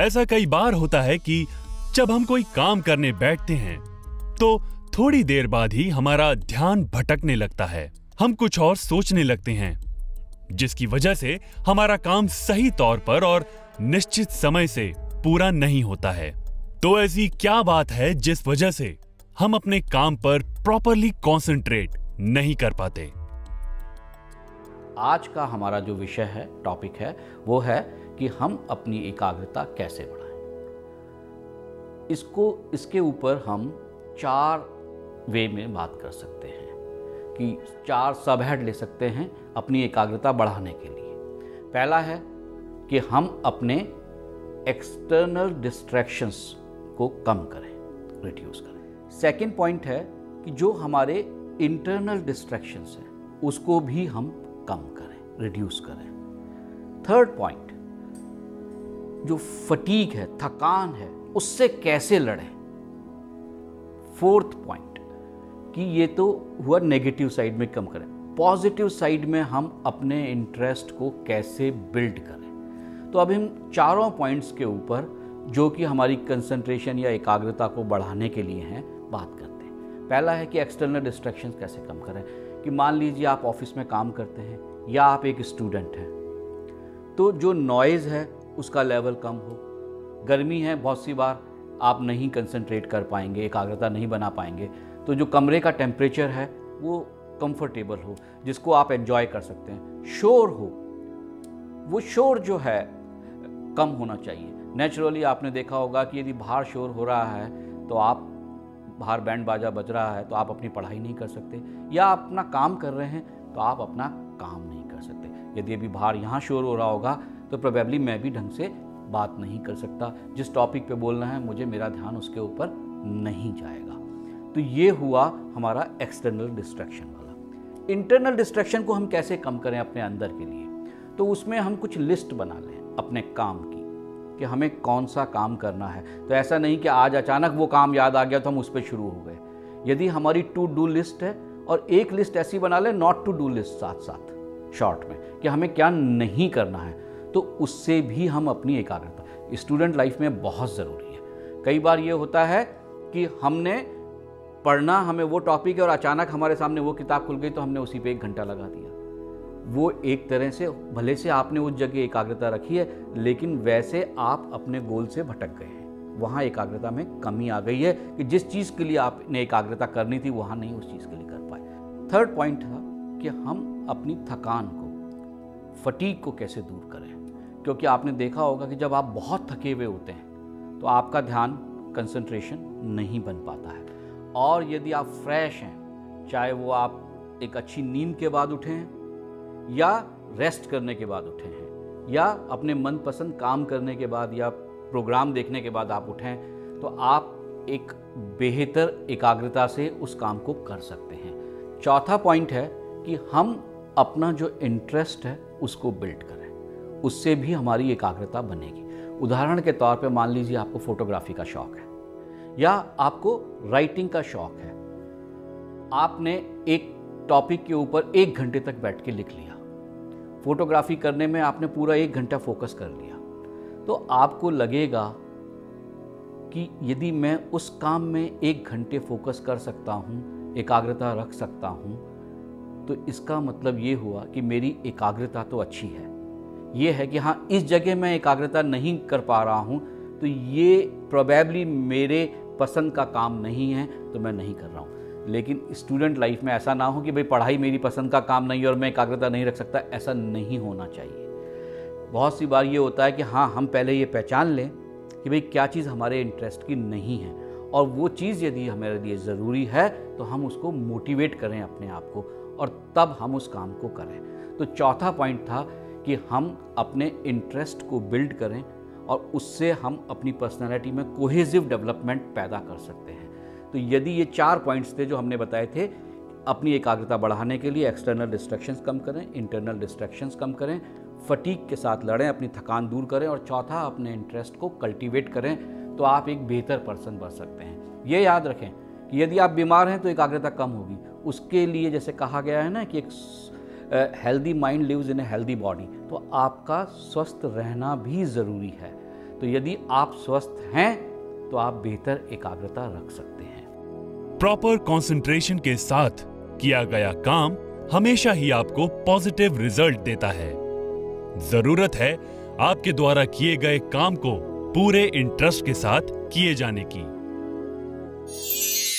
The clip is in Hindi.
ऐसा कई बार होता है कि जब हम कोई काम करने बैठते हैं तो थोड़ी देर बाद ही हमारा ध्यान भटकने लगता है। हम कुछ और सोचने लगते हैं, जिसकी वजह से हमारा काम सही तौर पर और निश्चित समय से पूरा नहीं होता है। तो ऐसी क्या बात है जिस वजह से हम अपने काम पर प्रॉपरली कंसंट्रेट नहीं कर पाते? आज का हमारा जो विषय है, टॉपिक है, वो है कि हम अपनी एकाग्रता कैसे बढ़ाएं। इसके ऊपर हम 4 वे में बात कर सकते हैं कि 4 सब हेड ले सकते हैं अपनी एकाग्रता बढ़ाने के लिए। पहला है कि हम अपने एक्सटर्नल डिस्ट्रैक्शंस को कम करें, रिड्यूस करें। सेकंड पॉइंट है कि जो हमारे इंटरनल डिस्ट्रैक्शंस हैं उसको भी हम कम करें, रिड्यूस करें। थर्ड पॉइंट, जो फटीग है, थकान है, उससे कैसे लड़ें। फोर्थ पॉइंट कि ये तो हुआ नेगेटिव साइड में कम करें, पॉजिटिव साइड में हम अपने इंटरेस्ट को कैसे बिल्ड करें। तो अब हम चारों पॉइंट्स के ऊपर जो कि हमारी कंसंट्रेशन या एकाग्रता को बढ़ाने के लिए हैं, बात करते हैं। पहला है कि एक्सटर्नल डिस्ट्रैक्शंस कैसे कम करें। कि मान लीजिए आप ऑफिस में काम करते हैं या आप एक स्टूडेंट हैं, तो जो नॉइज़ है उसका लेवल कम हो। गर्मी है, बहुत सी बार आप नहीं कंसंट्रेट कर पाएंगे, एकाग्रता नहीं बना पाएंगे, तो जो कमरे का टेम्परेचर है वो कंफर्टेबल हो, जिसको आप एंजॉय कर सकते हैं। शोर हो, वो शोर जो है कम होना चाहिए। नेचुरली आपने देखा होगा कि यदि बाहर शोर हो रहा है तो आप बाहर बैंड बाजा बज रहा है तो आप अपनी पढ़ाई नहीं कर सकते, या आप अपना काम कर रहे हैं तो आप अपना काम नहीं कर सकते। यदि अभी बाहर यहाँ शोर हो रहा होगा तो प्रोबेबली मैं भी ढंग से बात नहीं कर सकता। जिस टॉपिक पे बोलना है मुझे, मेरा ध्यान उसके ऊपर नहीं जाएगा। तो ये हुआ हमारा एक्सटर्नल डिस्ट्रैक्शन वाला। इंटरनल डिस्ट्रैक्शन को हम कैसे कम करें अपने अंदर के लिए, तो उसमें हम कुछ लिस्ट बना लें अपने काम की कि हमें कौन सा काम करना है। तो ऐसा नहीं कि आज अचानक वो काम याद आ गया तो हम उस पर शुरू हो गए। यदि हमारी टू डू लिस्ट है, और एक लिस्ट ऐसी बना लें नॉट टू डू लिस्ट साथ साथ शॉर्ट में, कि हमें क्या नहीं करना है, तो उससे भी हम अपनी एकाग्रता, स्टूडेंट लाइफ में बहुत ज़रूरी है। कई बार ये होता है कि हमने पढ़ना, हमें वो टॉपिक है और अचानक हमारे सामने वो किताब खुल गई तो हमने उसी पे 1 घंटा लगा दिया। वो एक तरह से भले से आपने उस जगह एकाग्रता रखी है, लेकिन वैसे आप अपने गोल से भटक गए हैं। वहाँ एकाग्रता में कमी आ गई है कि जिस चीज़ के लिए आपने एकाग्रता करनी थी वहाँ नहीं उस चीज़ के लिए कर पाए। थर्ड पॉइंट था कि हम अपनी थकान को, फटीग को कैसे दूर करें। क्योंकि आपने देखा होगा कि जब आप बहुत थके हुए होते हैं तो आपका ध्यान, कंसंट्रेशन नहीं बन पाता है। और यदि आप फ्रेश हैं, चाहे वो आप एक अच्छी नींद के बाद उठे हैं या रेस्ट करने के बाद उठे हैं या अपने मनपसंद काम करने के बाद या प्रोग्राम देखने के बाद आप उठें, तो आप एक बेहतर एकाग्रता से उस काम को कर सकते हैं। चौथा पॉइंट है कि हम अपना जो इंटरेस्ट है उसको बिल्ड करें, उससे भी हमारी एकाग्रता बनेगी। उदाहरण के तौर पे मान लीजिए आपको फोटोग्राफी का शौक है या आपको राइटिंग का शौक है। आपने एक टॉपिक के ऊपर 1 घंटे तक बैठ के लिख लिया। फोटोग्राफी करने में आपने पूरा 1 घंटा फोकस कर लिया, तो आपको लगेगा कि यदि मैं उस काम में 1 घंटे फोकस कर सकता हूँ, एकाग्रता रख सकता हूँ, तो इसका मतलब ये हुआ कि मेरी एकाग्रता तो अच्छी है। ये है कि हाँ, इस जगह मैं एकाग्रता नहीं कर पा रहा हूँ, तो ये प्रोबेबली मेरे पसंद का काम नहीं है, तो मैं नहीं कर रहा हूँ। लेकिन स्टूडेंट लाइफ में ऐसा ना हो कि भाई पढ़ाई मेरी पसंद का काम नहीं है और मैं एकाग्रता नहीं रख सकता, ऐसा नहीं होना चाहिए। बहुत सी बार ये होता है कि हाँ, हम पहले ये पहचान लें कि भाई क्या चीज़ हमारे इंटरेस्ट की नहीं है, और वो चीज़ यदि हमारे लिए ज़रूरी है तो हम उसको मोटिवेट करें अपने आप को, और तब हम उस काम को करें। तो चौथा पॉइंट था कि हम अपने इंटरेस्ट को बिल्ड करें और उससे हम अपनी पर्सनैलिटी में कोहेसिव डेवलपमेंट पैदा कर सकते हैं। तो यदि ये 4 पॉइंट्स थे जो हमने बताए थे, अपनी एकाग्रता बढ़ाने के लिए एक्सटर्नल डिस्ट्रैक्शंस कम करें, इंटरनल डिस्ट्रैक्शंस कम करें, फटीग के साथ लड़ें, अपनी थकान दूर करें, और चौथा अपने इंटरेस्ट को कल्टीवेट करें, तो आप एक बेहतर पर्सन बन सकते हैं। ये याद रखें कि यदि आप बीमार हैं तो एकाग्रता कम होगी। उसके लिए जैसे कहा गया है ना कि एक healthy mind lives in a healthy body, तो आपका स्वस्थ रहना भी ज़रूरी है। तो यदि आप स्वस्थ हैं तो आप बेहतर एकाग्रता रख सकते हैं। प्रॉपर कंसंट्रेशन के साथ किया गया काम हमेशा ही आपको पॉजिटिव रिजल्ट देता है। जरूरत है आपके द्वारा किए गए काम को पूरे इंटरेस्ट के साथ किए जाने की।